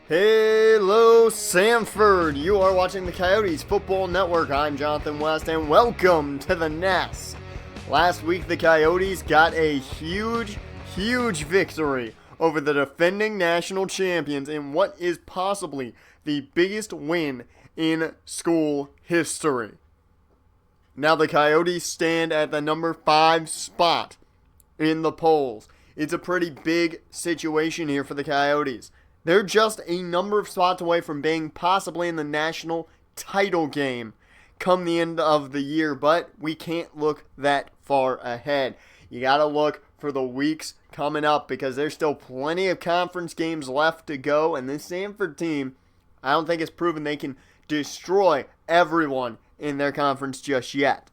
Hello, Sanford. You are watching the Coyotes Football Network. I'm Jonathan West, and welcome to the Nest. Last week, the Coyotes got a huge victory over the defending national champions in what is possibly the biggest win in school history. Now the Coyotes stand at the number 5 spot in the polls. It's a pretty big situation here for the Coyotes. They're just a number of spots away from being possibly in the national title game come the end of the year, but we can't look that far ahead. You got to look for the weeks coming up because there's still plenty of conference games left to go, and this Sanford team, I don't think it's proven they can destroy everyone in their conference just yet.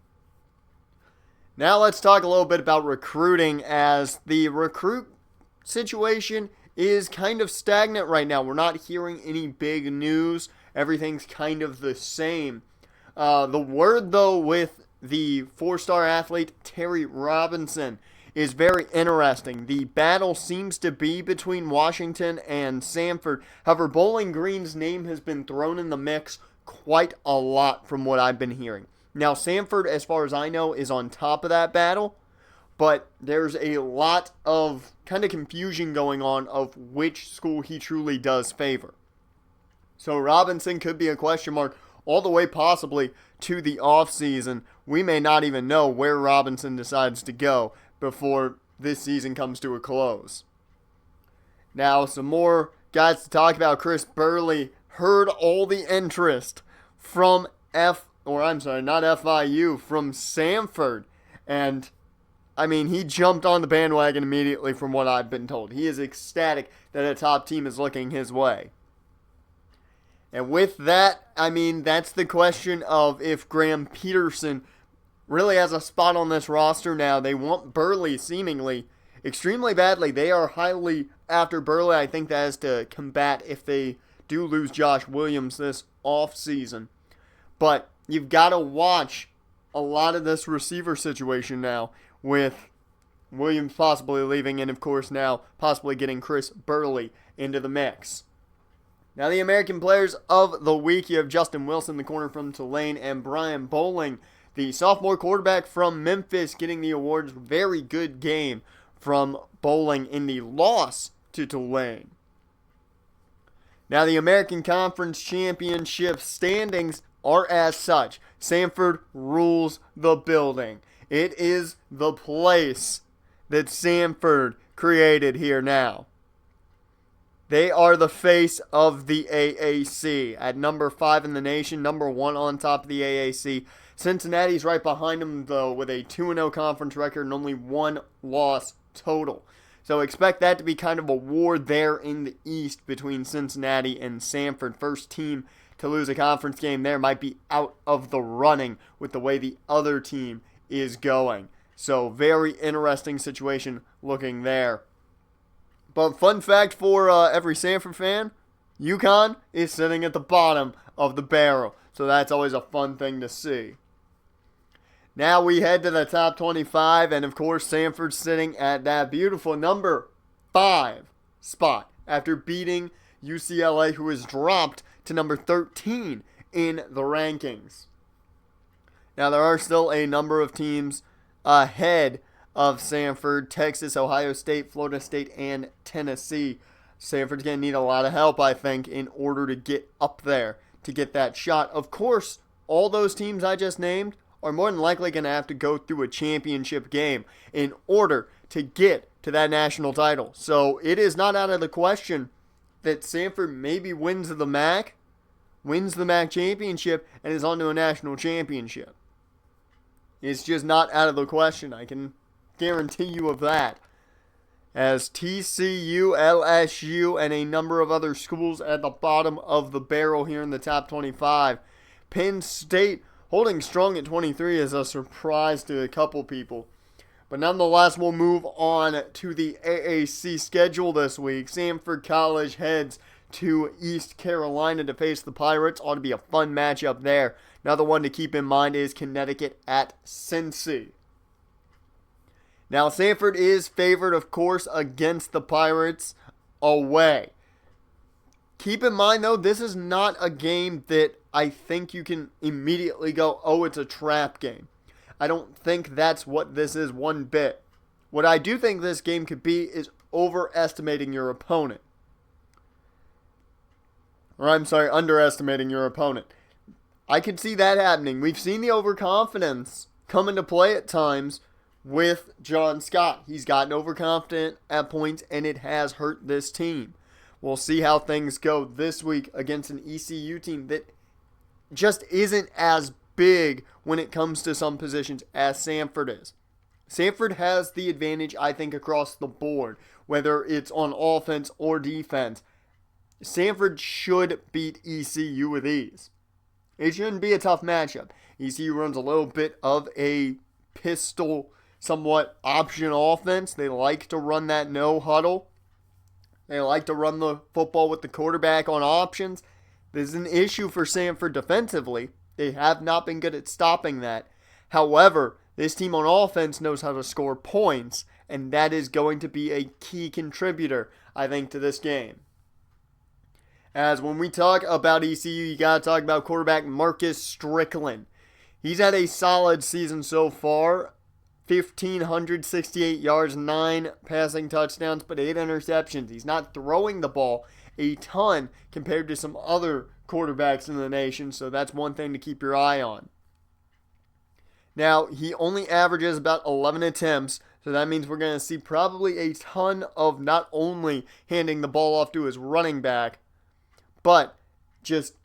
Now let's talk a little bit about recruiting, as the recruit situation is kind of stagnant right now. We're not hearing any big news. Everything's kind of the same. The word, though, with the 4-star athlete Terry Robinson is very interesting. The battle seems to be between Washington and Sanford. However, Bowling Green's name has been thrown in the mix quite a lot from what I've been hearing. Now, Sanford, as far as I know, is on top of that battle, but there's a lot of kind of confusion going on of which school he truly does favor. So Robinson could be a question mark all the way possibly to the offseason. We may not even know where Robinson decides to go before this season comes to a close. Now, some more guys to talk about. Chris Burley heard all the interest from FIU, from Sanford. And he jumped on the bandwagon immediately from what I've been told. He is ecstatic that a top team is looking his way. And with that, that's the question of if Graham Peterson really has a spot on this roster now. They want Burley seemingly extremely badly. They are highly after Burley. I think that is to combat if they do lose Josh Williams this offseason. But you've got to watch a lot of this receiver situation now, with Williams possibly leaving and, of course, now possibly getting Chris Burley into the mix. Now, the American Players of the Week, you have Justin Wilson, the corner from Tulane, and Brian Bowling, the sophomore quarterback from Memphis, getting the awards. Very good game from Bowling in the loss to Tulane. Now, the American Conference Championship standings are as such. Sanford rules the building. It is the place that Sanford created here now. They are the face of the AAC at number 5 in the nation, number 1 on top of the AAC. Cincinnati's right behind them, though, with a 2-0 conference record and only 1 loss total. So expect that to be kind of a war there in the East between Cincinnati and Sanford. First team to lose a conference game there might be out of the running with the way the other team is going. So very interesting situation looking there. But fun fact for every Sanford fan, UConn is sitting at the bottom of the barrel. So that's always a fun thing to see. Now we head to the top 25, and of course Sanford sitting at that beautiful number 5 spot after beating UCLA, who has dropped to number 13 in the rankings. Now there are still a number of teams ahead of Sanford: Texas, Ohio State, Florida State, and Tennessee. Sanford's going to need a lot of help, I think, in order to get up there, to get that shot. Of course, all those teams I just named are more than likely going to have to go through a championship game in order to get to that national title. So it is not out of the question that Sanford maybe wins the MAC championship, and is on to a national championship. It's just not out of the question. I can guarantee you of that. As TCU, LSU, and a number of other schools at the bottom of the barrel here in the top 25. Penn State holding strong at 23 is a surprise to a couple people. But nonetheless, we'll move on to the AAC schedule this week. Sanford College heads to East Carolina to face the Pirates. Ought to be a fun matchup there. Another one to keep in mind is Connecticut at Cincy. Now, Sanford is favored, of course, against the Pirates away. Keep in mind, though, this is not a game that I think you can immediately go, oh, it's a trap game. I don't think that's what this is one bit. What I do think this game could be is overestimating your opponent. Or I'm sorry, underestimating your opponent. I could see that happening. We've seen the overconfidence come into play at times with John Scott. He's gotten overconfident at points, and it has hurt this team. We'll see how things go this week against an ECU team that just isn't as big when it comes to some positions as Sanford is. Sanford has the advantage, I think, across the board, whether it's on offense or defense. Sanford should beat ECU with ease. It shouldn't be a tough matchup. ECU runs a little bit of a pistol, somewhat option offense. They like to run that no huddle. They like to run the football with the quarterback on options. This is an issue for Sanford defensively. They have not been good at stopping that. However, this team on offense knows how to score points, and that is going to be a key contributor, I think, to this game. As when we talk about ECU, you got to talk about quarterback Marcus Strickland. He's had a solid season so far. 1,568 yards, 9 passing touchdowns, but 8 interceptions. He's not throwing the ball a ton compared to some other quarterbacks in the nation, so that's one thing to keep your eye on. Now, he only averages about 11 attempts, so that means we're going to see probably a ton of not only handing the ball off to his running back, but just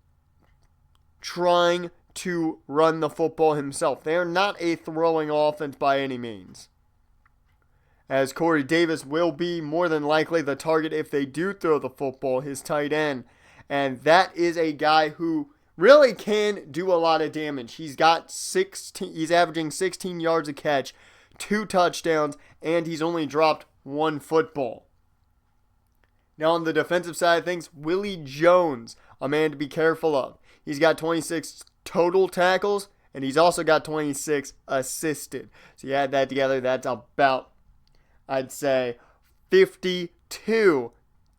trying to run the football himself. They are not a throwing offense by any means. As Corey Davis will be more than likely the target if they do throw the football, his tight end. And that is a guy who really can do a lot of damage. He's averaging 16 yards a catch, 2 touchdowns, and he's only dropped 1 football. Now on the defensive side of things, Willie Jones, a man to be careful of. He's got 26 total tackles, and he's also got 26 assisted. So you add that together, that's about, I'd say, 52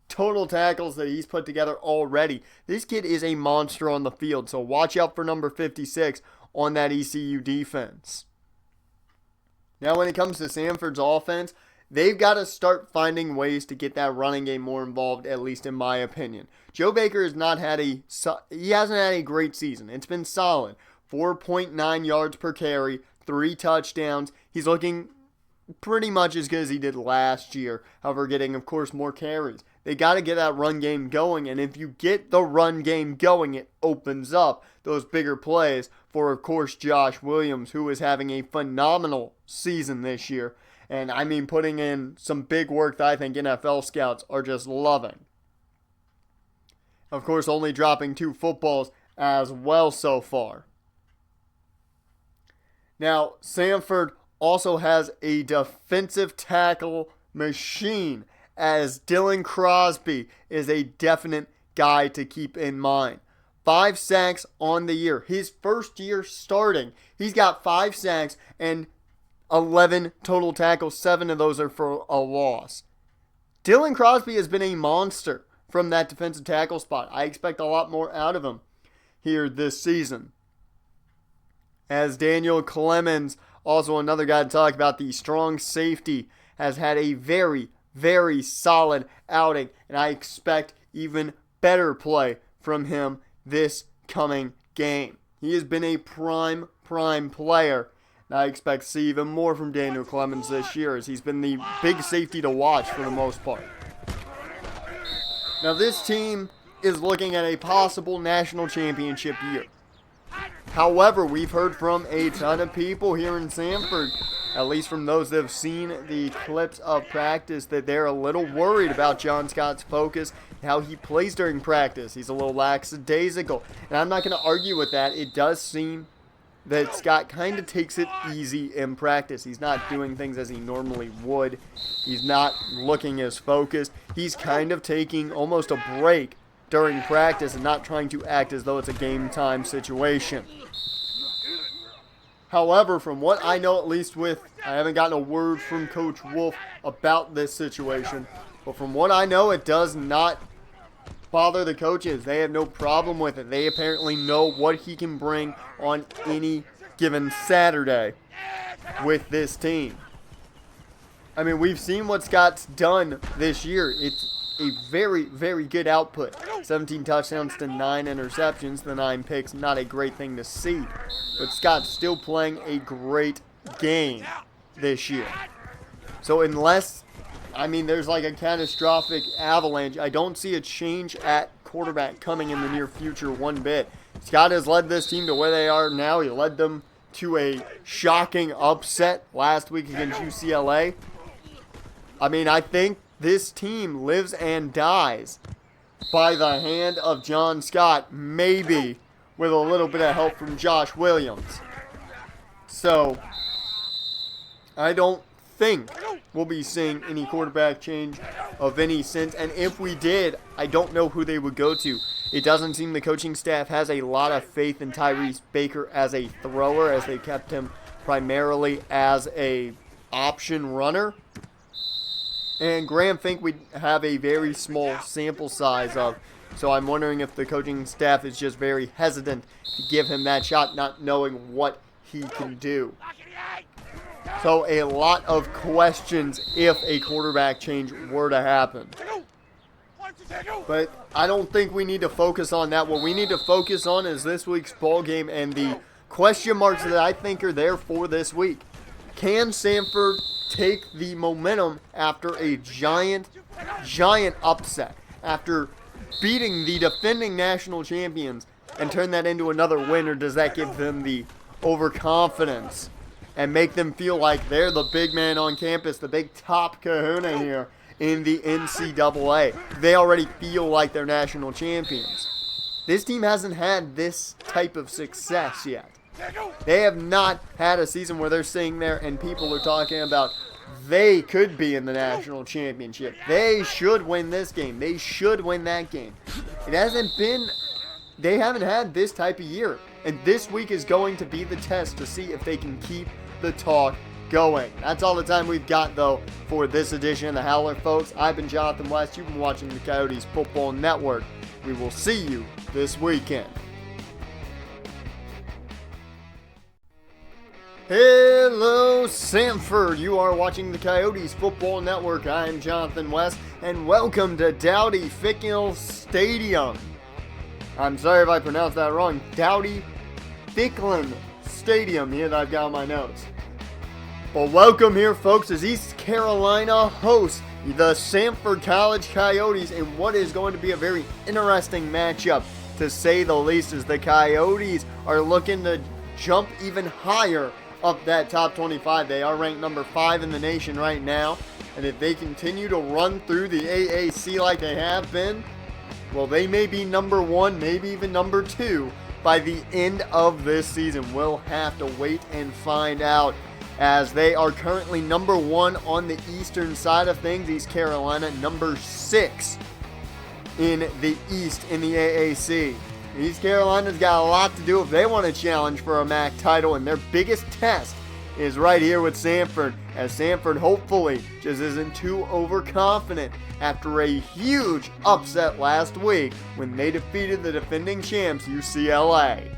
total tackles that he's put together already. This kid is a monster on the field, so watch out for number 56 on that ECU defense. Now when it comes to Sanford's offense, they've got to start finding ways to get that running game more involved, at least in my opinion. Joe Baker hasn't had a great season. It's been solid. 4.9 yards per carry, 3 touchdowns. He's looking pretty much as good as he did last year. However, getting, of course, more carries. They got to get that run game going, and if you get the run game going, it opens up those bigger plays for, of course, Josh Williams, who is having a phenomenal season this year. And I mean, putting in some big work that I think NFL scouts are just loving. Of course, only dropping 2 footballs as well so far. Now, Sanford also has a defensive tackle machine, as Dylan Crosby is a definite guy to keep in mind. 5 sacks on the year. His first year starting, he's got 5 sacks and 11 total tackles. 7 of those are for a loss. Dylan Crosby has been a monster from that defensive tackle spot. I expect a lot more out of him here this season. As Daniel Clemens, also another guy to talk about, the strong safety, has had a very, very solid outing, and I expect even better play from him this coming game. He has been a prime player, and I expect to see even more from Daniel Clemens this year, as he's been the big safety to watch for the most part. Now this team is looking at a possible national championship year. However, we've heard from a ton of people here in Sanford, at least from those that have seen the clips of practice, that they're a little worried about John Scott's focus, how he plays during practice. He's a little lackadaisical, and I'm not going to argue with that. It does seem that Scott kind of takes it easy in practice. He's not doing things as he normally would. He's not looking as focused. He's kind of taking almost a break during practice and not trying to act as though it's a game time situation. However, from what I know, at least I haven't gotten a word from Coach Wolf about this situation, but from what I know, it does not bother the coaches. They have no problem with it. They apparently know what he can bring on any given Saturday with this team. I mean, we've seen what Scott's done this year. It's a very, very good output. 17 touchdowns to 9 interceptions, the 9 picks. Not a great thing to see. But Scott's still playing a great game this year. So unless, there's like a catastrophic avalanche, I don't see a change at quarterback coming in the near future one bit. Scott has led this team to where they are now. He led them to a shocking upset last week against UCLA. I think this team lives and dies by the hand of John Scott, maybe with a little bit of help from Josh Williams. So, I don't think we'll be seeing any quarterback change of any sense. And if we did, I don't know who they would go to. It doesn't seem the coaching staff has a lot of faith in Tyrese Baker as a thrower, as they kept him primarily as a option runner. And Graham Fink we have a very small sample size of. So I'm wondering if the coaching staff is just very hesitant to give him that shot, not knowing what he can do. So a lot of questions if a quarterback change were to happen. But I don't think we need to focus on that. What we need to focus on is this week's ball game and the question marks that I think are there for this week. Can Sanford take the momentum after a giant upset, after beating the defending national champions, and turn that into another win, or does that give them the overconfidence and make them feel like they're the big man on campus, the big top kahuna here in the NCAA? They already feel like they're national champions. This team hasn't had this type of success yet. They have not had a season where they're sitting there and people are talking about they could be in the national championship. They should win this game. They should win that game. It hasn't been, they haven't had this type of year. And this week is going to be the test to see if they can keep the talk going. That's all the time we've got, though, for this edition of The Howler, folks. I've been Jonathan West. You've been watching the Coyotes Football Network. We will see you this weekend. Hello, Sanford. You are watching the Coyotes Football Network. I am Jonathan West, and welcome to Dowdy Fickle Stadium. I'm sorry if I pronounced that wrong. Dowdy Ficklin Stadium here that I've got on my notes. But welcome here, folks, as East Carolina hosts the Sanford College Coyotes in what is going to be a very interesting matchup, to say the least, as the Coyotes are looking to jump even higher up that top 25. They are ranked number 5 in the nation right now, and if they continue to run through the AAC like they have been, well, they may be number 1, maybe even number 2 by the end of this season. We'll have to wait and find out, as they are currently number 1 on the eastern side of things. East Carolina number 6 in the East in the AAC. East Carolina's got a lot to do if they want to challenge for a MAC title, and their biggest test is right here with Sanford, as Sanford hopefully just isn't too overconfident after a huge upset last week when they defeated the defending champs UCLA.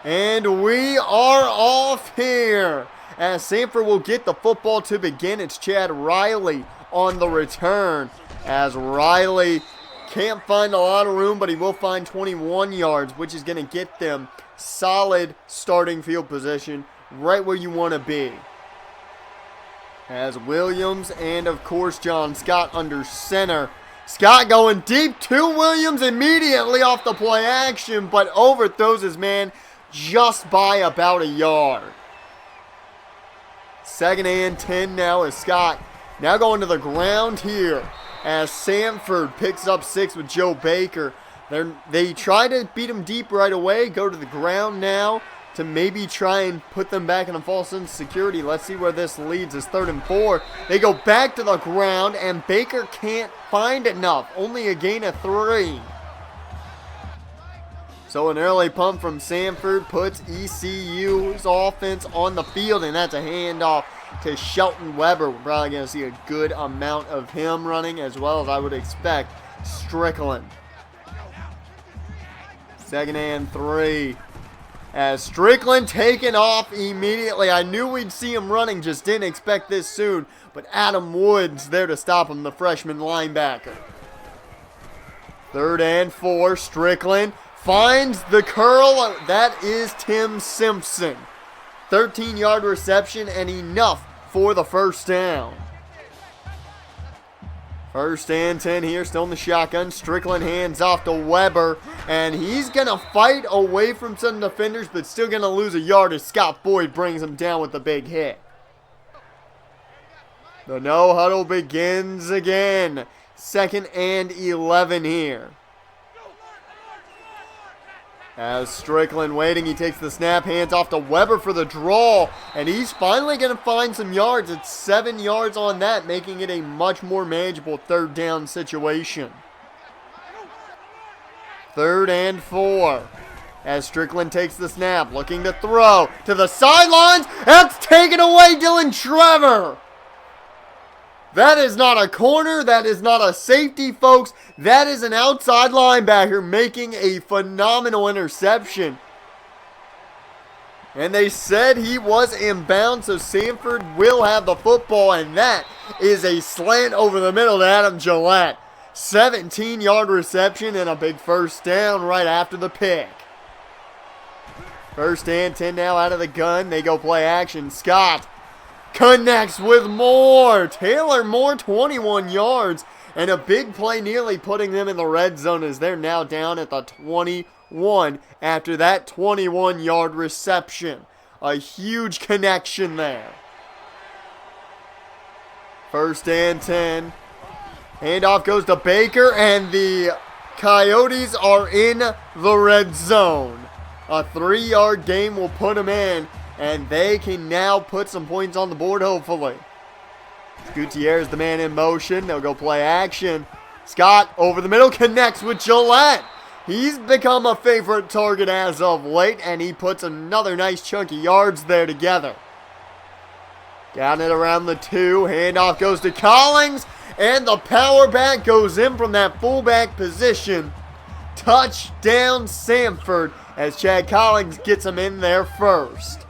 And we are off here, as Sanford will get the football to begin. It's Chad Riley on the return, as Riley can't find a lot of room, but he will find 21 yards, which is going to get them solid starting field position right where you want to be. As Williams and, of course, John Scott under center. Scott going deep to Williams immediately off the play action, but overthrows his man just by about a yard. 2nd and 10 now, as Scott now going to the ground here, as Sanford picks up 6 with Joe Baker. They try to beat him deep right away, go to the ground now to maybe try and put them back in a false sense of security. Let's see where this leads. It's 3rd and 4. They go back to the ground, and Baker can't find enough. Only a gain of 3. So an early pump from Sanford puts ECU's offense on the field, and that's a handoff to Shelton Weber. We're probably going to see a good amount of him running, as well as I would expect Strickland. 2nd and 3. As Strickland taken off immediately. I knew we'd see him running, just didn't expect this soon. But Adam Woods there to stop him, the freshman linebacker. 3rd and 4. Strickland finds the curl. That is Tim Simpson. 13-yard reception and enough for the first down. 1st and 10 here, still in the shotgun. Strickland hands off to Weber, and he's going to fight away from some defenders, but still going to lose a yard as Scott Boyd brings him down with a big hit. The no huddle begins again. 2nd and 11 here. As Strickland waiting, he takes the snap, hands off to Weber for the draw, and he's finally going to find some yards. It's 7 yards on that, making it a much more manageable 3rd down situation. 3rd and 4. As Strickland takes the snap, looking to throw to the sidelines. That's taken away, Dylan Trevor. That is not a corner. That is not a safety, folks. That is an outside linebacker making a phenomenal interception. And they said he was inbound, so Sanford will have the football, and that is a slant over the middle to Adam Gillette. 17-yard reception and a big first down right after the pick. 1st and 10 now out of the gun. They go play action. Scott connects with Moore. Taylor Moore, 21 yards. And a big play nearly putting them in the red zone as they're now down at the 21 after that 21-yard reception. A huge connection there. 1st and 10. Handoff goes to Baker, and the Coyotes are in the red zone. A 3-yard gain will put them in, and they can now put some points on the board, hopefully. Gutierrez, the man in motion. They'll go play action. Scott over the middle connects with Gillette. He's become a favorite target as of late, and he puts another nice chunk of yards there together. Down at around the 2. Handoff goes to Collins, and the power back goes in from that fullback position. Touchdown Sanford as Chad Collins gets him in there first.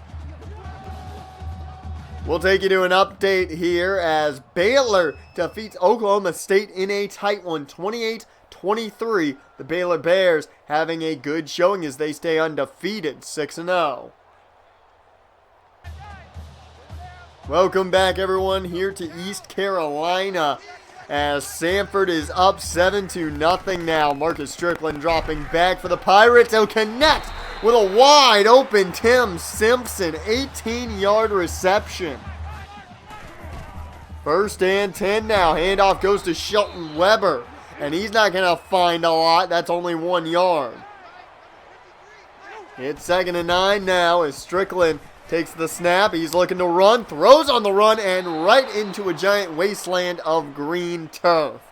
We'll take you to an update here as Baylor defeats Oklahoma State in a tight one, 28-23. The Baylor Bears having a good showing as they stay undefeated, 6-0. Welcome back, everyone, here to East Carolina as Sanford is up 7-0 now. Marcus Strickland dropping back for the Pirates. They'll connect with a wide open Tim Simpson, 18-yard reception. 1st and 10 now. Handoff goes to Shelton Weber, and he's not going to find a lot. That's only 1 yard. It's 2nd and 9 now as Strickland takes the snap. He's looking to run, throws on the run, and right into a giant wasteland of green turf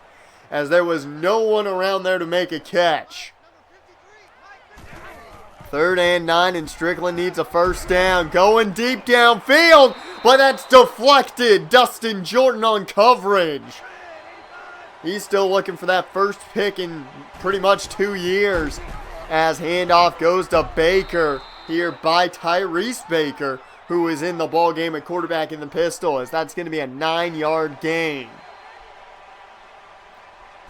as there was no one around there to make a catch. 3rd and 9, and Strickland needs a first down. Going deep downfield, but that's deflected. Dustin Jordan on coverage. He's still looking for that first pick in pretty much 2 years as handoff goes to Baker here by Tyrese Baker, who is in the ball game at quarterback in the pistol, as that's going to be a 9-yard gain.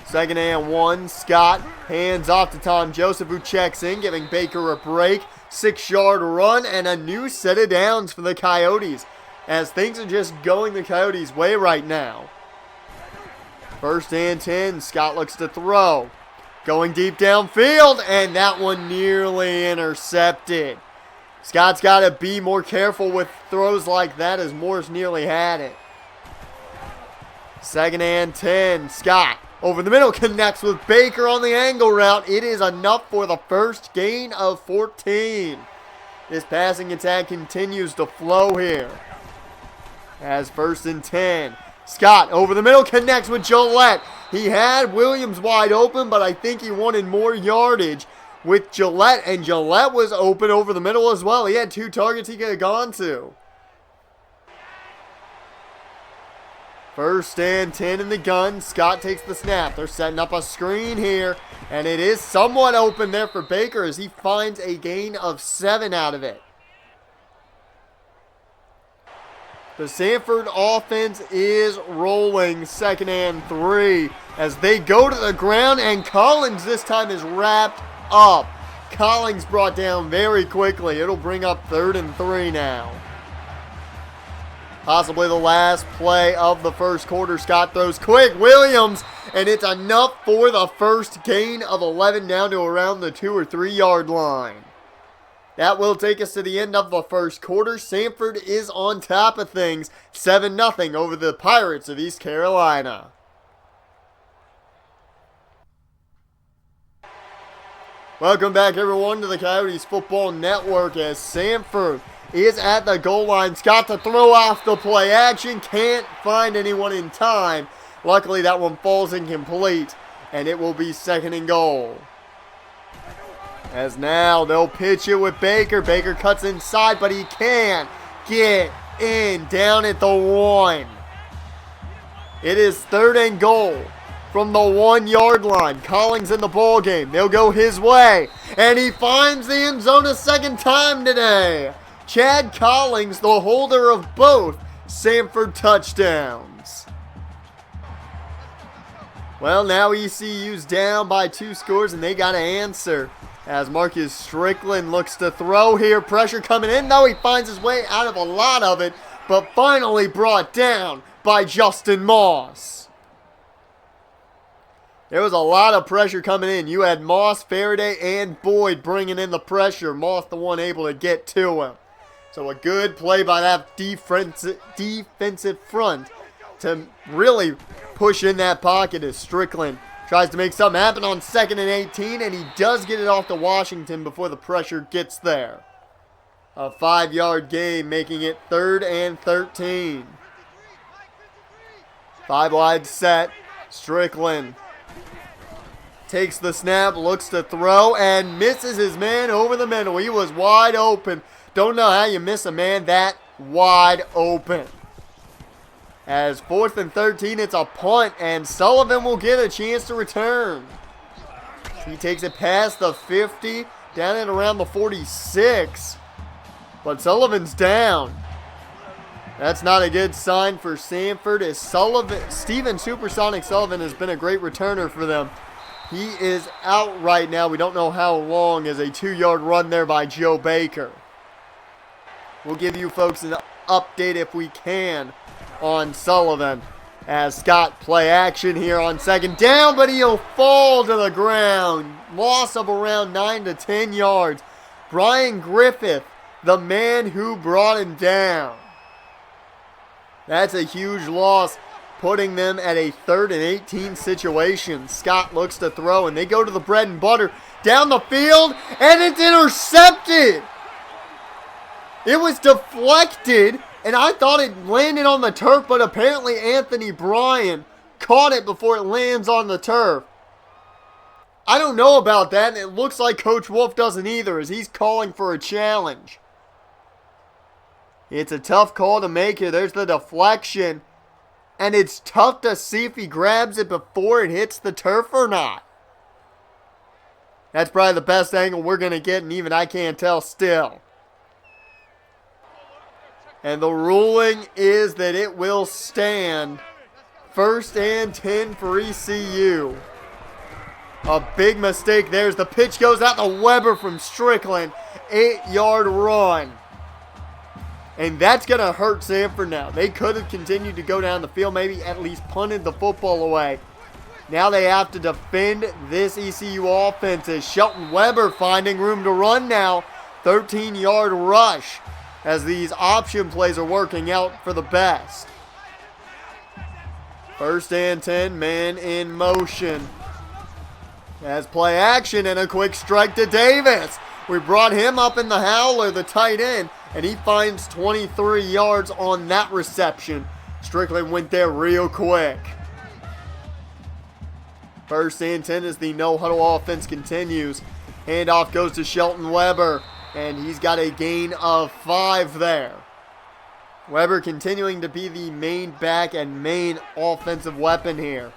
2nd and 1. Scott hands off to Tom Joseph, who checks in, giving Baker a break. 6-yard run and a new set of downs for the Coyotes, as things are just going the Coyotes' way right now. 1st and 10. Scott looks to throw. Going deep downfield, and that one nearly intercepted. Scott's got to be more careful with throws like that as Morris nearly had it. 2nd and 10. Scott over the middle connects with Baker on the angle route. It is enough for the first gain of 14. This passing attack continues to flow here. As 1st and 10. Scott over the middle connects with Gillette. He had Williams wide open, but I think he wanted more yardage with Gillette, and Gillette was open over the middle as well. He had 2 targets he could have gone to. First and 10 in the gun. Scott takes the snap. They're setting up a screen here. And it is somewhat open there for Baker as he finds a gain of 7 out of it. The Sanford offense is rolling. Second and 3 as they go to the ground. And Collins this time is wrapped up. Collins brought down very quickly. It'll bring up 3rd and 3 now. Possibly the last play of the first quarter. Scott throws quick. Williams, and it's enough for the first gain of 11 down to around the 2 or 3 yard line. That will take us to the end of the first quarter. Sanford is on top of things, 7-0 over the Pirates of East Carolina. Welcome back, everyone, to the Coyotes Football Network as Sanford is at the goal line. Scott to throw off the play action. Can't find anyone in time. Luckily, that one falls incomplete, and it will be 2nd and goal. As now they'll pitch it with Baker. Baker cuts inside, but he can't get in down at the 1. It is 3rd and goal from the 1 yard line. Collins in the ball game. They'll go his way, and he finds the end zone a 2nd time today. Chad Collins, the holder of both Sanford touchdowns. Well, now ECU's down by 2 scores, and they got to answer. As Marcus Strickland looks to throw here. Pressure coming in, though. He finds his way out of a lot of it, but finally brought down by Justin Moss. There was a lot of pressure coming in. You had Moss, Faraday, and Boyd bringing in the pressure. Moss the one able to get to him. So a good play by that defensive front to really push in that pocket as Strickland tries to make something happen on 2nd and 18, and he does get it off to Washington before the pressure gets there. A 5 yard gain, making it 3rd and 13. 5 wide set. Strickland takes the snap, looks to throw, and misses his man over the middle. He was wide open. Don't know how you miss a man that wide open. As 4th and 13, it's a punt, and Sullivan will get a chance to return. He takes it past the 50, down at around the 46. But Sullivan's down. That's not a good sign for Sanford, as Steven Supersonic Sullivan has been a great returner for them. He is out right now. We don't know how long, as a 2 yard run there by Joe Baker. We'll give you folks an update if we can on Sullivan. As Scott play action here on 2nd down, but he'll fall to the ground. Loss of around 9 to 10 yards. Brian Griffith, the man who brought him down. That's a huge loss, putting them at a 3rd and 18 situation. Scott looks to throw, and they go to the bread and butter down the field, and it's intercepted. It was deflected, and I thought it landed on the turf, but apparently Anthony Bryan caught it before it lands on the turf. I don't know about that, and it looks like Coach Wolf doesn't either, as he's calling for a challenge. It's a tough call to make here. There's the deflection, and it's tough to see if he grabs it before it hits the turf or not. That's probably the best angle we're going to get, and even I can't tell still. And the ruling is that it will stand. 1st and 10 for ECU. A big mistake there as the pitch goes out to Weber from Strickland. 8 yard run. And that's going to hurt Sanford now. They could have continued to go down the field, maybe at least punted the football away. Now they have to defend this ECU offense as Shelton Weber finding room to run now. 13 yard rush, as these option plays are working out for the best. 1st and 10, man in motion. As play action and a quick strike to Davis. We brought him up in the howler, the tight end, and he finds 23 yards on that reception. Strickland went there real quick. 1st and 10 as the no-huddle offense continues. Handoff goes to Shelton Weber, and he's got a gain of 5 there. Weber continuing to be the main back and main offensive weapon here.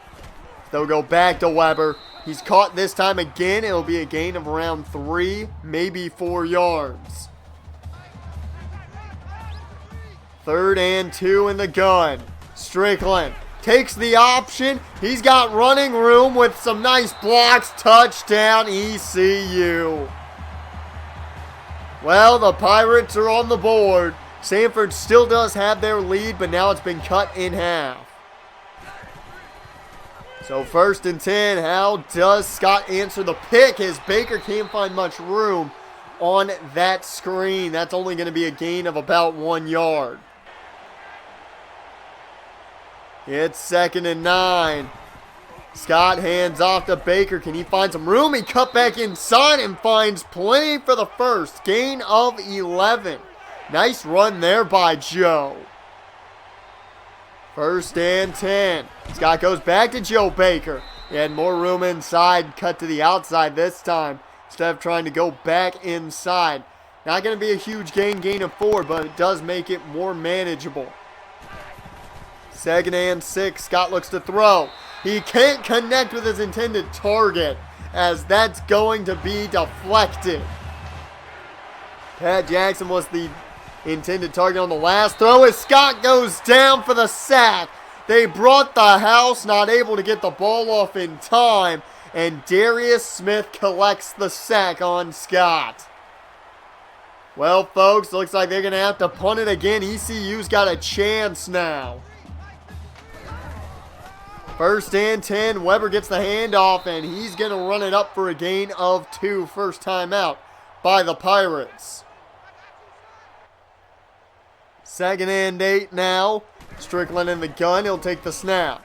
They'll go back to Weber. He's caught this time again. It'll be a gain of around 3, maybe 4 yards. 3rd and 2 in the gun. Strickland takes the option. He's got running room with some nice blocks. Touchdown, ECU. Well, the Pirates are on the board. Sanford still does have their lead, but now it's been cut in half. So 1st and 10, how does Scott answer the pick as Baker can't find much room on that screen? That's only going to be a gain of about 1 yard. It's 2nd and 9. Scott hands off to Baker. Can he find some room? He cut back inside and finds plenty for the first. Gain of 11. Nice run there by Joe. 1st and 10. Scott goes back to Joe Baker. He had more room inside. Cut to the outside this time instead of trying to go back inside. Not going to be a huge gain of 4, but it does make it more manageable. 2nd and 6. Scott looks to throw. He can't connect with his intended target as that's going to be deflected. Pat Jackson was the intended target on the last throw as Scott goes down for the sack. They brought the house, not able to get the ball off in time, and Darius Smith collects the sack on Scott. Well, folks, looks like they're going to have to punt it again. ECU's got a chance now. 1st and 10. Weber gets the handoff, and he's going to run it up for a gain of 2. First time out by the Pirates. 2nd and 8 now. Strickland in the gun. He'll take the snap.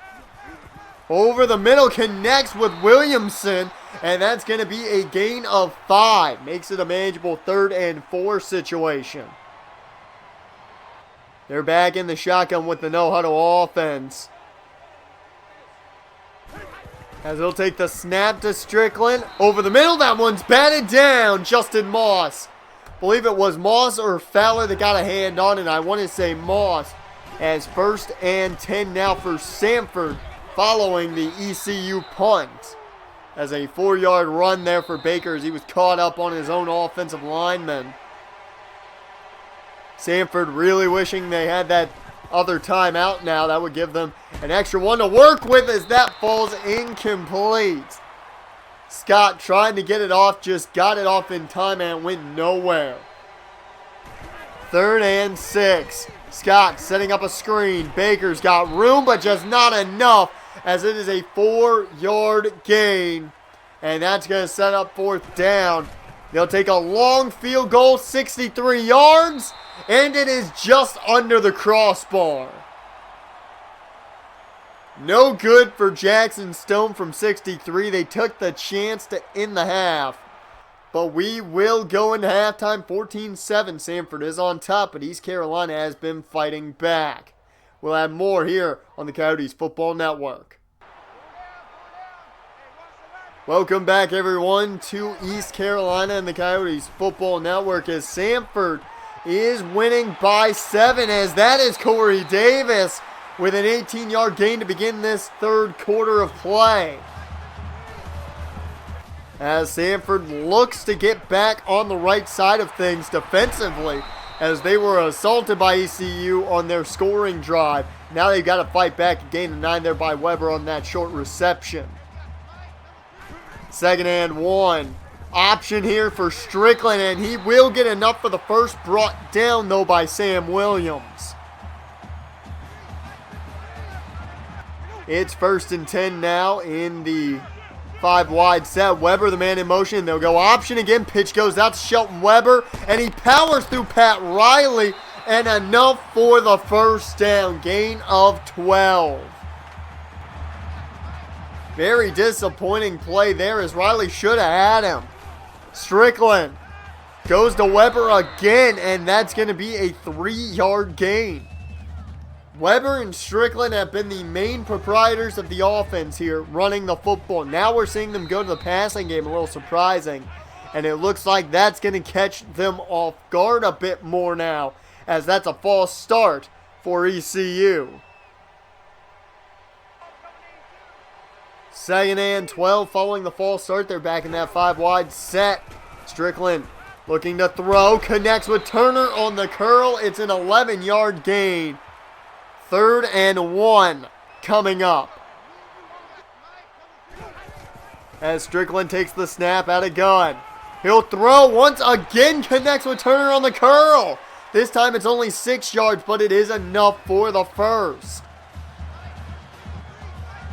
Over the middle, connects with Williamson, and that's going to be a gain of 5. Makes it a manageable 3rd and 4 situation. They're back in the shotgun with the no-huddle offense. As he'll take the snap to Strickland. Over the middle, that one's batted down. Justin Moss. Believe it was Moss or Fowler that got a hand on it. I want to say Moss. As 1st and 10 now for Sanford following the ECU punt. As a 4-yard run there for Baker as he was caught up on his own offensive lineman. Sanford really wishing they had that other timeout now. That would give them an extra one to work with as that falls incomplete. Scott trying to get it off, just got it off in time and went nowhere. 3rd and 6. Scott setting up a screen. Baker's got room, but just not enough as it is a 4-yard gain. And that's going to set up 4th down. They'll take a long field goal, 63 yards, and it is just under the crossbar. No good for Jackson Stone from 63. They took the chance to end the half. But we will go into halftime 14-7. Sanford is on top, but East Carolina has been fighting back. We'll have more here on the Coyotes Football Network. Welcome back, everyone, to East Carolina and the Coyotes Football Network as Sanford is winning by 7 as that is Corey Davis with an 18-yard gain to begin this 3rd quarter of play. As Sanford looks to get back on the right side of things defensively as they were assaulted by ECU on their scoring drive. Now they've got to fight back, a gain of 9 there by Weber on that short reception. 2nd and 1. Option here for Strickland, and he will get enough for the first, brought down though by Sam Williams. It's 1st and 10 now in the 5-wide set. Weber, the man in motion. They'll go option again. Pitch goes out to Shelton Weber, and he powers through Pat Riley, and enough for the first down. Gain of 12. Very disappointing play there as Riley should have had him. Strickland goes to Weber again, and that's going to be a 3-yard gain. Weber and Strickland have been the main proprietors of the offense here, running the football. Now we're seeing them go to the passing game, a little surprising. And it looks like that's going to catch them off guard a bit more now, as that's a false start for ECU. 2nd and 12 following the false start. They're back in that 5-wide set. Strickland looking to throw. Connects with Turner on the curl. It's an 11-yard gain. 3rd and 1 coming up. As Strickland takes the snap out of gun. He'll throw once again. Connects with Turner on the curl. This time it's only 6 yards, but it is enough for the first.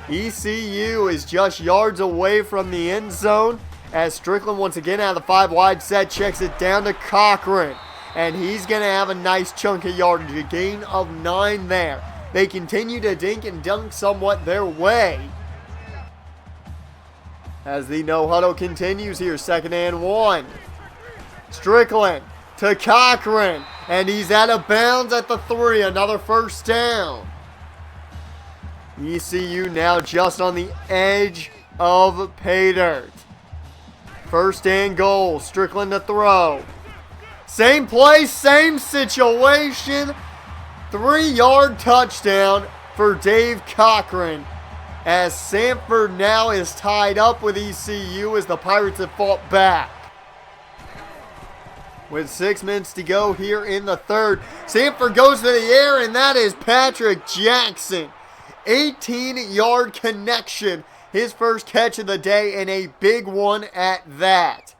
ECU is just yards away from the end zone as Strickland once again out of the 5-wide set checks it down to Cochran. And he's going to have a nice chunk of yardage, a gain of 9 there. They continue to dink and dunk somewhat their way. As the no huddle continues here, 2nd and 1. Strickland to Cochran, and he's out of bounds at the 3, another first down. ECU now just on the edge of pay dirt. 1st and goal, Strickland to throw. Same play, same situation. 3-yard touchdown for Dave Cochran. As Sanford now is tied up with ECU as the Pirates have fought back. With 6 minutes to go here in the 3rd. Sanford goes to the air, and that is Patrick Jackson. 18-yard connection. His first catch of the day, and a big one at that.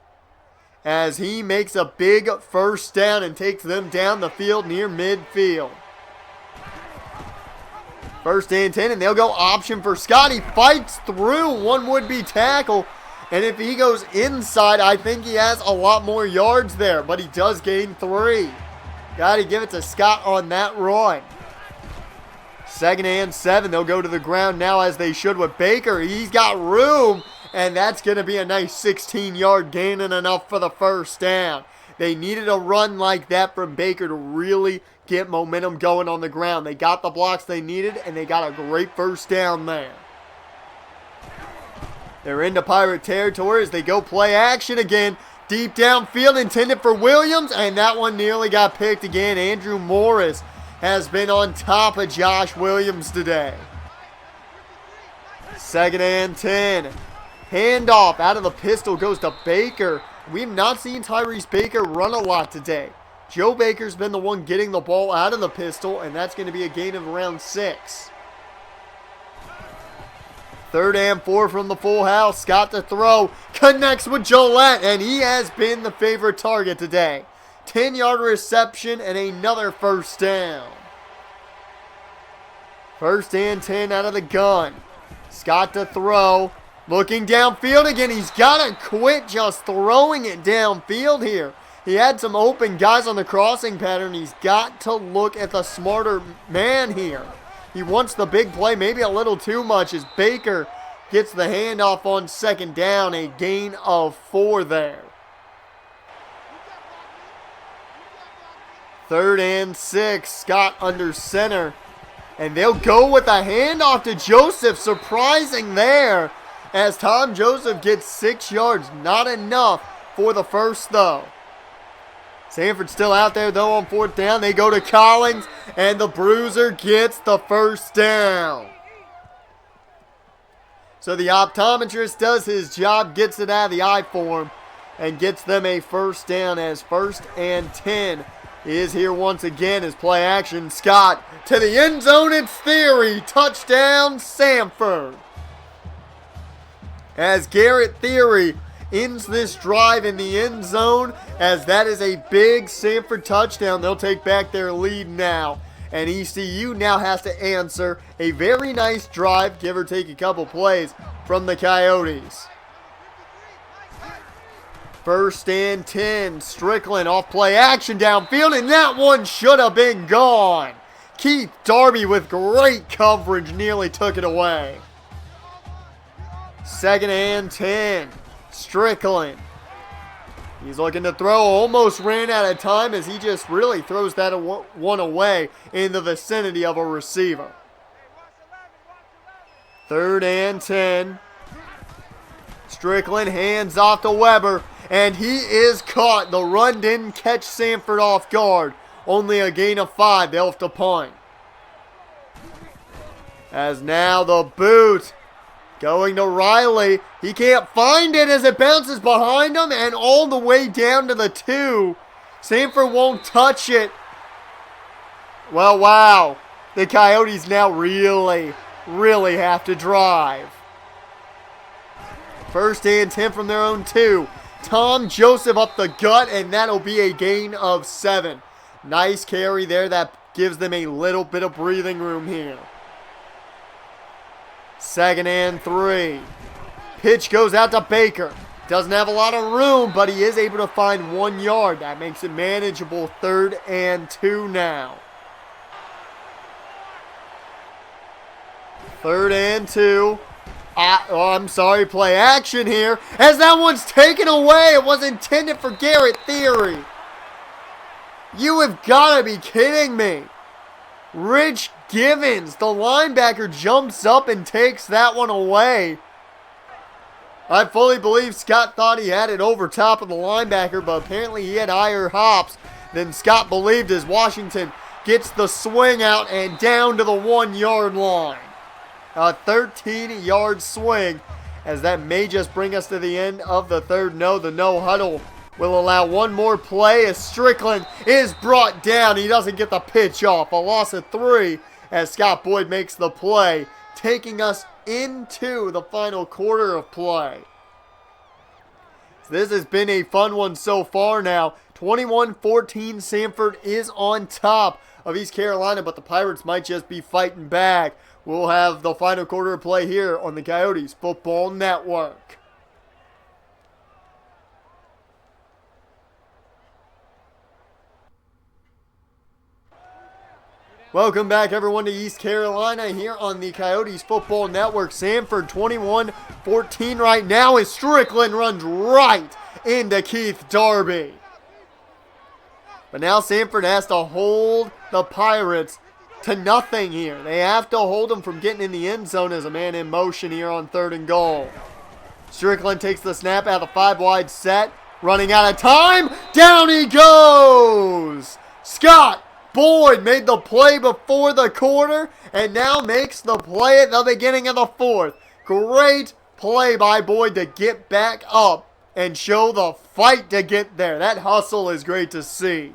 As he makes a big first down and takes them down the field near midfield. 1st and 10, and they'll go option for Scott. He fights through one would-be tackle. And if he goes inside, I think he has a lot more yards there. But he does gain 3. Got to give it to Scott on that run. 2nd and 7. They'll go to the ground now as they should with Baker. He's got room. And that's going to be a nice 16-yard gain and enough for the first down. They needed a run like that from Baker to really get momentum going on the ground. They got the blocks they needed, and they got a great first down there. They're into Pirate territory as they go play action again. Deep downfield intended for Williams, and that one nearly got picked again. Andrew Morris has been on top of Josh Williams today. 2nd and 10. Handoff out of the pistol goes to Baker. We've not seen Tyrese Baker run a lot today. Joe Baker's been the one getting the ball out of the pistol, and that's going to be a gain of around 6. 3rd and 4 from the full house. Scott to throw. Connects with Gillette, and he has been the favorite target today. 10-yard reception and another first down. 1st and 10 out of the gun. Scott to throw. Looking downfield again. He's got to quit just throwing it downfield here. He had some open guys on the crossing pattern. He's got to look at the smarter man here. He wants the big play, maybe a little too much, as Baker gets the handoff on 2nd down. A gain of 4 there. 3rd and 6. Scott under center. And they'll go with a handoff to Joseph. Surprising there, as Tom Joseph gets 6 yards. Not enough for the first, though. Sanford still out there, though, on 4th down. They go to Collins, and the Bruiser gets the first down. So the optometrist does his job, gets it out of the eye for him, and gets them a first down as 1st and 10 is here once again as play action. Scott to the end zone. It's Theory. Touchdown, Sanford. As Garrett Theory ends this drive in the end zone, as that is a big Sanford touchdown. They'll take back their lead now. And ECU now has to answer a very nice drive, give or take a couple plays, from the Coyotes. 1st and 10. Strickland off play action downfield, and that one should have been gone. Keith Darby with great coverage nearly took it away. 2nd and 10. Strickland. He's looking to throw, almost ran out of time as he just really throws that one away in the vicinity of a receiver. 3rd and 10. Strickland hands off to Weber, and he is caught. The run didn't catch Sanford off guard. Only a gain of 5. They'll have to punt. As now the boot going to Riley. He can't find it as it bounces behind him and all the way down to the 2. Sanford won't touch it. Well, wow. The Coyotes now really have to drive. First and 10 from their own 2. Tom Joseph up the gut, and that'll be a gain of 7. Nice carry there. That gives them a little bit of breathing room here. Second and 3. Pitch goes out to Baker. Doesn't have a lot of room, but he is able to find 1 yard. That makes it manageable. Third and 2 now. Third and 2. I'm sorry, play action here. As that one's taken away. It was intended for Garrett Theory. You have got to be kidding me. Rich Givens, the linebacker, jumps up and takes that one away. I fully believe Scott thought he had it over top of the linebacker, but apparently he had higher hops than Scott believed as Washington gets the swing out and down to the 1 yard line. A 13-yard swing, as that may just bring us to the end of the third. No, the no huddle will allow one more play as Strickland is brought down. He doesn't get the pitch off. A loss of 3 as Scott Boyd makes the play, taking us into the final quarter of play. This has been a fun one so far now. 21-14, Sanford is on top of East Carolina, but the Pirates might just be fighting back. We'll have the final quarter of play here on the Coyotes Football Network. Welcome back, everyone, to East Carolina here on the Coyotes Football Network. Sanford 21-14 right now as Strickland runs right into Keith Darby. But now Sanford has to hold the Pirates to nothing here. They have to hold them from getting in the end zone as a man in motion here on 3rd and goal. Strickland takes the snap out of the 5-wide set. Running out of time. Down he goes. Scott Boyd made the play before the quarter and now makes the play at the beginning of the 4th. Great play by Boyd to get back up and show the fight to get there. That hustle is great to see.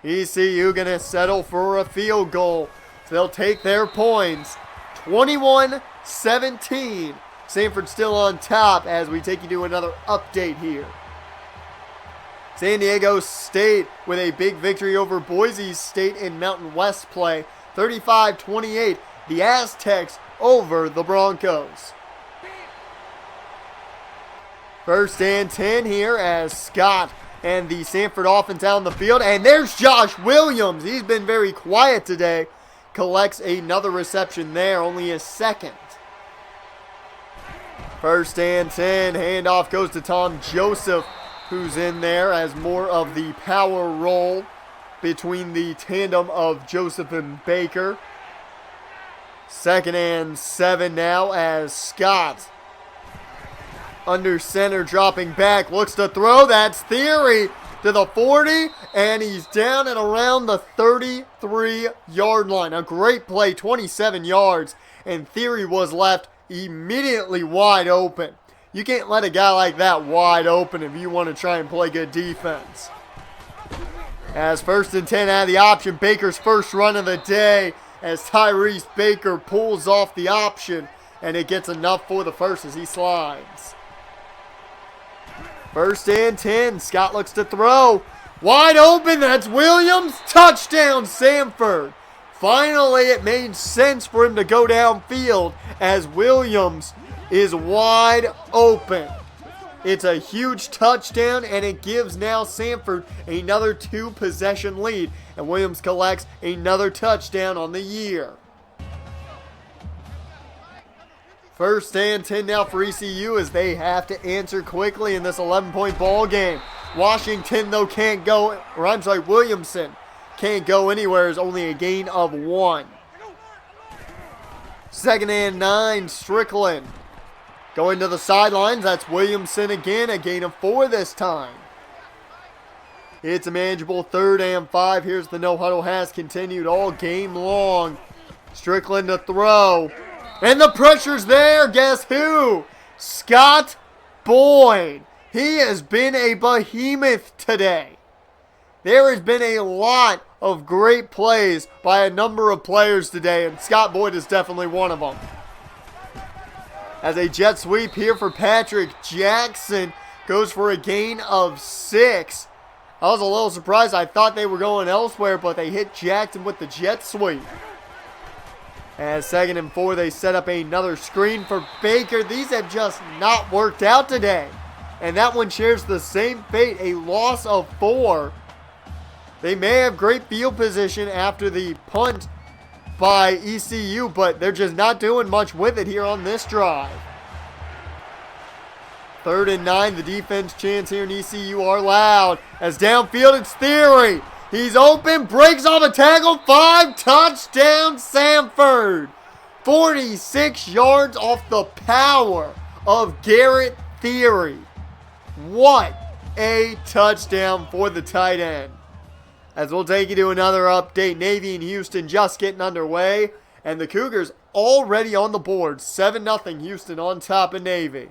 ECU going to settle for a field goal. So they'll take their points. 21-17. Sanford still on top as we take you to another update here. San Diego State with a big victory over Boise State in Mountain West play. 35-28. The Aztecs over the Broncos. First and 10 here as Scott and the Sanford offense out on the field. And there's Josh Williams. He's been very quiet today. Collects another reception there, only his 2nd. First and 10. Handoff goes to Tom Joseph, who's in there as more of the power role between the tandem of Joseph and Baker. 2nd and 7 now as Scott under center, dropping back, looks to throw. That's Theory to the 40, and he's down and around the 33-yard line. A great play, 27 yards, and Theory was left immediately wide open. You can't let a guy like that wide open if you want to try and play good defense. As 1st and 10 out of the option, Baker's first run of the day as Tyrese Baker pulls off the option, and it gets enough for the first as he slides. 1st and 10. Scott looks to throw. Wide open. That's Williams. Touchdown, Sanford. Finally, it made sense for him to go downfield as Williams is wide open. It's a huge touchdown, and it gives now Sanford another 2-possession lead. And Williams collects another touchdown on the year. 1st and 10 now for ECU as they have to answer quickly in this 11-point ball game. Washington, though, can't go, Williamson can't go anywhere. It's only a gain of 1. 2nd and 9, Strickland going to the sidelines. That's Williamson again, a gain of 4 this time. It's a manageable 3rd and 5. Here's the no huddle has continued all game long. Strickland to throw. And the pressure's there. Guess who? Scott Boyd. He has been a behemoth today. There has been a lot of great plays by a number of players today, and Scott Boyd is definitely one of them. As a jet sweep here for Patrick Jackson, goes for a gain of 6. I was a little surprised. I thought they were going elsewhere, but they hit Jackson with the jet sweep. As 2nd and 4, they set up another screen for Baker. These have just not worked out today. And that one shares the same fate, a loss of 4. They may have great field position after the punt by ECU, but they're just not doing much with it here on this drive. 3rd and 9, the defense chants here in ECU are loud. As downfield, it's Theory. He's open, breaks off a tackle, 5, touchdown Sanford. 46 yards off the power of Garrett Theory. What a touchdown for the tight end. As we'll take you to another update, Navy and Houston just getting underway, and the Cougars already on the board, 7-0 Houston on top of Navy.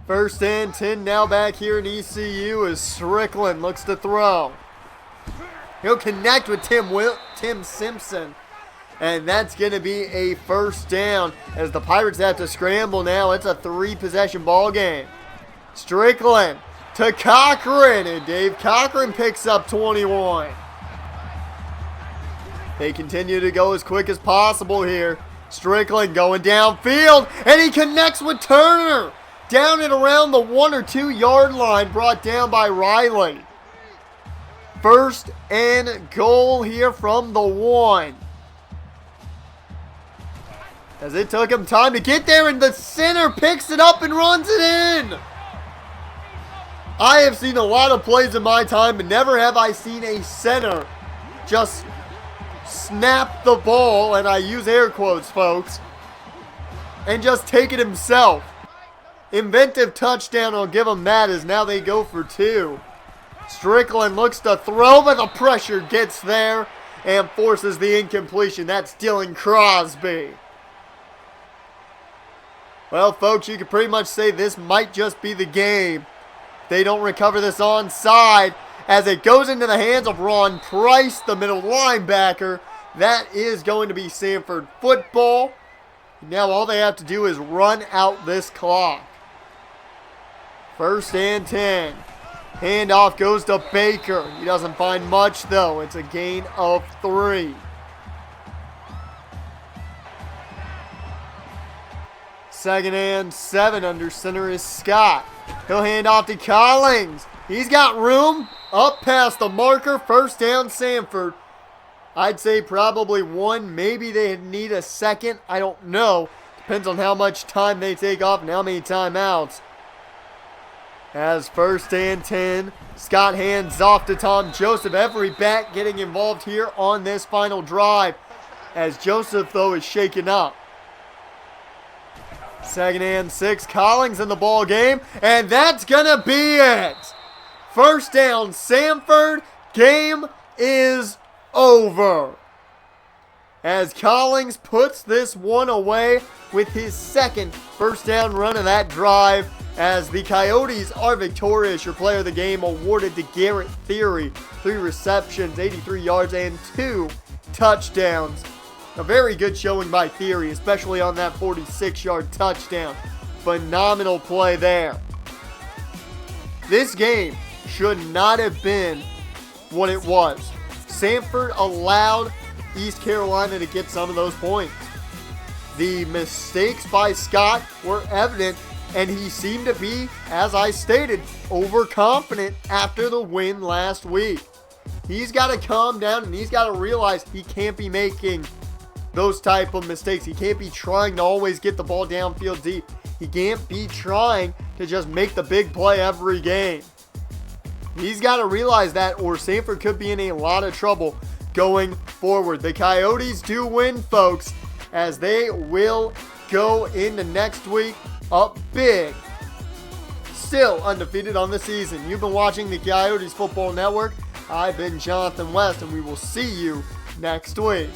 First and 10 now back here in ECU as Strickland looks to throw. He'll connect with Tim Simpson. And that's going to be a first down as the Pirates have to scramble now. It's a 3-possession ball game. Strickland to Cochran, and Dave Cochran picks up 21. They continue to go as quick as possible here. Strickland going downfield, and he connects with Turner. Down and around the 1 or 2 yard line, brought down by Riley. First and goal here from the 1. As it took him time to get there, and the center picks it up and runs it in. I have seen a lot of plays in my time, but never have I seen a center just snap the ball, and I use air quotes, folks, and just take it himself. Inventive touchdown, I'll give him that, as now they go for 2. Strickland looks to throw, but the pressure gets there and forces the incompletion. That's Dylan Crosby. Well, folks, you could pretty much say this might just be the game. They don't recover this onside as it goes into the hands of Ron Price, the middle linebacker. That is going to be Sanford football. Now all they have to do is run out this clock. First and 10. Handoff goes to Baker. He doesn't find much, though. It's a gain of 3. Second and 7, under center is Scott. He'll hand off to Collins. He's got room up past the marker. First down Sanford. I'd say probably 1. Maybe they need a second. I don't know. Depends on how much time they take off and how many timeouts. As first and 10, Scott hands off to Tom Joseph. Every back getting involved here on this final drive, as Joseph, though, is shaken up. Second and 6, Collins in the ball game, and that's going to be it. First down, Sanford. Game is over. As Collins puts this one away with his second first down run of that drive, as the Coyotes are victorious. Your player of the game awarded to Garrett Theory. 3 receptions, 83 yards, and 2 touchdowns. A very good showing by Theory, especially on that 46-yard touchdown. Phenomenal play there. This game should not have been what it was. Sanford allowed East Carolina to get some of those points. The mistakes by Scott were evident, and he seemed to be, as I stated, overconfident after the win last week. He's got to calm down, and he's got to realize he can't be making those type of mistakes. He can't be trying to always get the ball downfield deep. He can't be trying to just make the big play every game. He's got to realize that, or Sanford could be in a lot of trouble going forward. The Coyotes do win, folks, as they will go into next week up big still undefeated on the season. You've been watching the Coyotes Football Network. I've been Jonathan West, and we will see you next week.